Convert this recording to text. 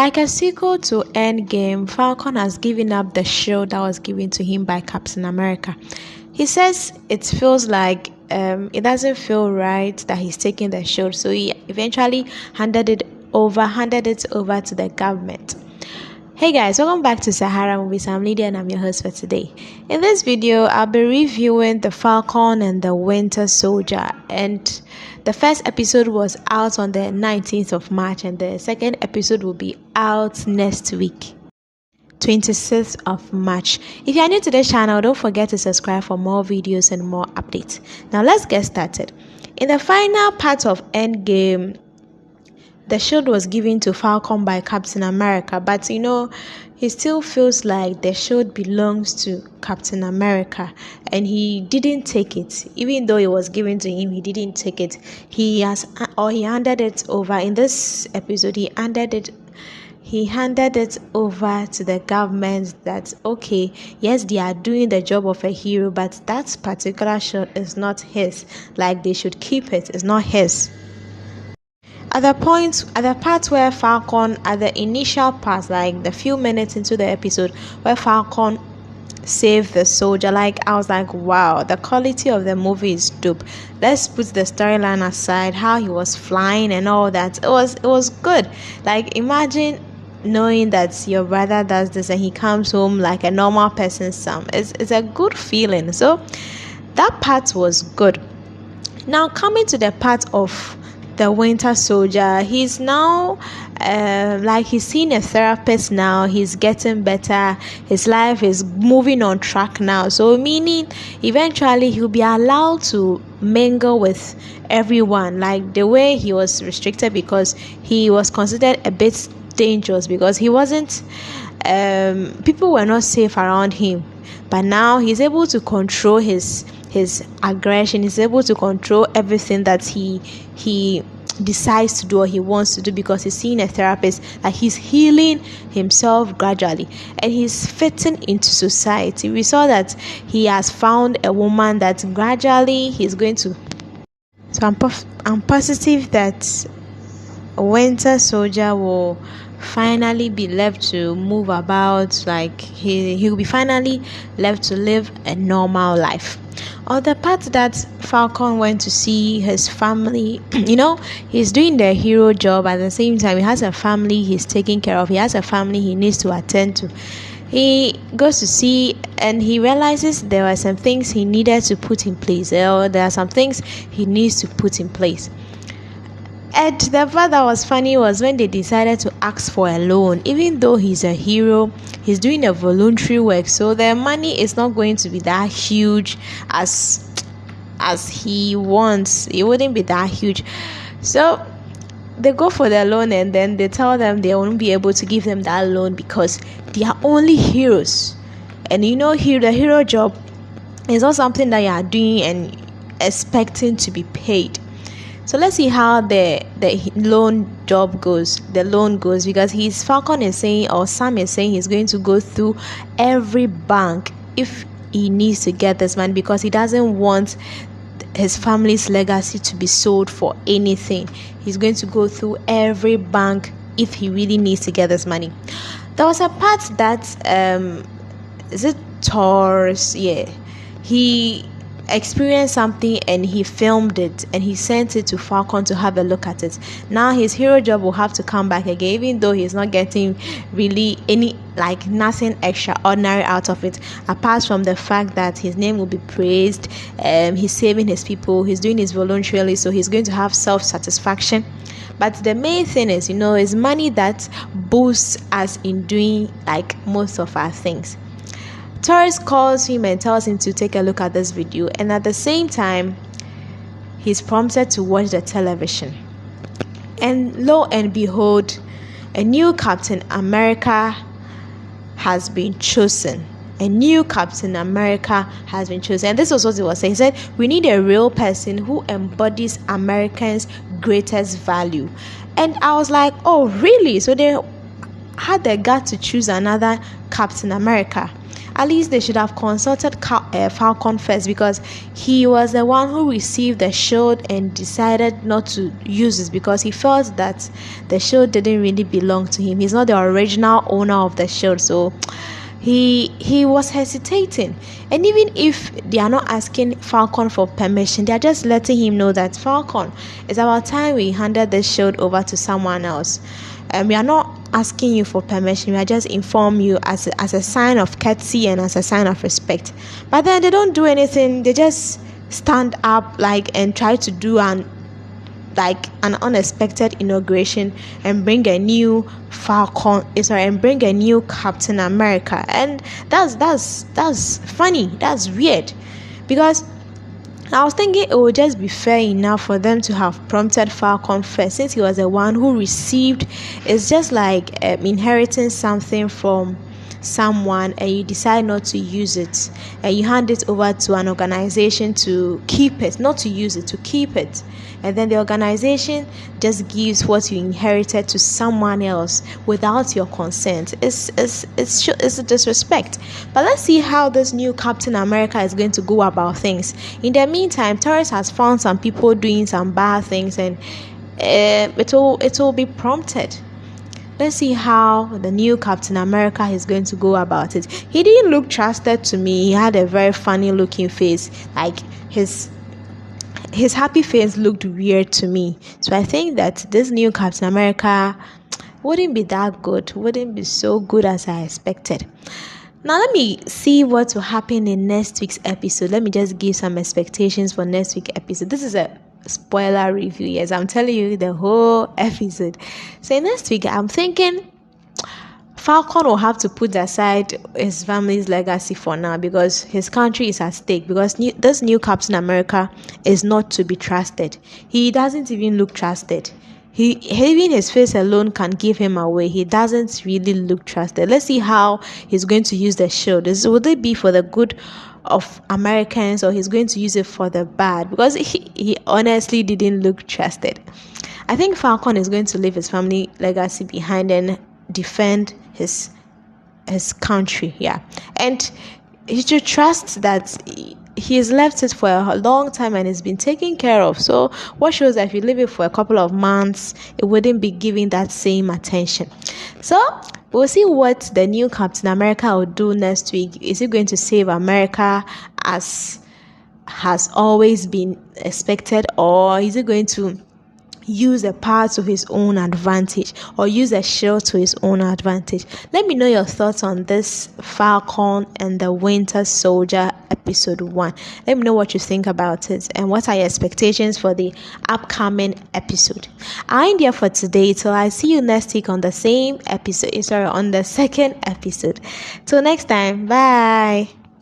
Like a sequel to Endgame, Falcon has given up the shield that was given to him by Captain America. He says it feels like it doesn't feel right that he's taking the shield, so he eventually handed it over to the government. Hey guys, welcome back to Sahara Movies. I'm Lydia and I'm your host for today. In this video, I'll be reviewing The Falcon and the Winter Soldier, and the first episode was out on the 19th of March and the second episode will be out next week, 26th of March. If you are new to this channel, don't forget to subscribe for more videos and more updates. Now let's get started. In the final part of Endgame, the shield was given to Falcon by Captain America, but he still feels like the shield belongs to Captain America and he didn't take it. Even though it was given to him, he didn't take it. He handed it over. In this episode, he handed it over to the government that, okay, yes, they are doing the job of a hero, but that particular shield is not his. Like, they should keep it. It's not his. At the part where Falcon, at the initial part, like the few minutes into the episode where Falcon saved the soldier, I was like, wow, the quality of the movie is dope. Let's put the storyline aside, how he was flying and all that. It was good. Like, imagine knowing that your brother does this and he comes home like a normal person. It's a good feeling. So that part was good. Now coming to the part of the Winter Soldier, he's now he's seeing a therapist now. He's getting better. His life is moving on track now, so meaning eventually he'll be allowed to mingle with everyone, like the way he was restricted because he was considered a bit dangerous because he wasn't people were not safe around him. But now he's able to control his aggression. He's able to control everything that he decides to do or he wants to do because he's seeing a therapist. Like, he's healing himself gradually and he's fitting into society. We saw that he has found a woman that gradually he's going to. So I'm positive that Winter Soldier will finally be left to move about. Like, he'll be finally left to live a normal life. On the part that Falcon went to see his family, he's doing the hero job. At the same time, he has a family he's taking care of. He has a family he needs to attend to. He goes to see and he realizes there are some things he needed to put in place. There are some things he needs to put in place. And the part that was funny was when they decided to ask for a loan. Even though he's a hero, he's doing a voluntary work, so the money is not going to be that huge as he wants. It wouldn't be that huge. So they go for the loan and then they tell them they won't be able to give them that loan because they are only heroes. And the hero job is not something that you are doing and expecting to be paid. So let's see how the loan goes, because Falcon is saying, or Sam is saying, he's going to go through every bank if he needs to get this money because he doesn't want his family's legacy to be sold for anything. He's going to go through every bank if he really needs to get this money. There was a part that is it Taurus? Yeah, he experienced something and he filmed it and he sent it to Falcon to have a look at it. Now his hero job will have to come back again, even though he's not getting really nothing extraordinary out of it, apart from the fact that his name will be praised. He's saving his people, he's doing this voluntarily, so he's going to have self-satisfaction. But the main thing is, is money that boosts us in doing most of our things. Taurus calls him and tells him to take a look at this video, and at the same time he's prompted to watch the television, and lo and behold, a new Captain America has been chosen. And this was what he was saying. He said, we need a real person who embodies Americans' greatest value. And I was like, oh really? So they had the gut to choose another Captain America. at least they should have consulted Falcon first, because he was the one who received the shield and decided not to use it because he felt that the shield didn't really belong to him. He's not the original owner of the shield, so he was hesitating. And even if they are not asking Falcon for permission, they are just letting him know that, Falcon, it's about time we handed the shield over to someone else. We are not asking you for permission, we are just inform you as a sign of courtesy and as a sign of respect. But then they don't do anything. They just stand up and try to do an unexpected inauguration and bring a new and bring a new Captain America. And that's funny, that's weird, because I was thinking it would just be fair enough for them to have prompted Falcon first, since he was the one who received. It's just like inheriting something from someone and you decide not to use it, and you hand it over to an organization to keep it, not to use it, to keep it, and then the organization just gives what you inherited to someone else without your consent. It's a disrespect. But let's see how this new Captain America is going to go about things. In the meantime, Torres has found some people doing some bad things, and it will be prompted. Let's see how the new Captain America is going to go about it. He didn't look trusted to me. He had a very funny looking face. His happy face looked weird to me. So I think that this new Captain America wouldn't be that good. Wouldn't be so good as I expected. Now let me see what will happen in next week's episode. Let me just give some expectations for next week's episode. This is a spoiler review. Yes, I'm telling you the whole episode. So next week, I'm thinking Falcon will have to put aside his family's legacy for now, because his country is at stake, because this new Captain America is not to be trusted. He doesn't even look trusted. Even his face alone can give him away. He doesn't really look trusted. Let's see how he's going to use the shield. Would it be for the good of Americans, or he's going to use it for the bad? Because he honestly didn't look trusted. I think Falcon is going to leave his family legacy behind and defend his country. Yeah, and he should trust that he's left it for a long time and it's been taken care of. So what shows that if you leave it for a couple of months, it wouldn't be giving that same attention. So we'll see what the new Captain America will do next week. Is he going to save America as has always been expected, or is he going to use the power to his own advantage, or use a shield to his own advantage? Let me know your thoughts on this Falcon and the Winter Soldier episode 1. Let me know what you think about it, and what are your expectations for the upcoming episode. I'm here for today, till I see you next week on the same episode, on the second episode. Till next time, bye.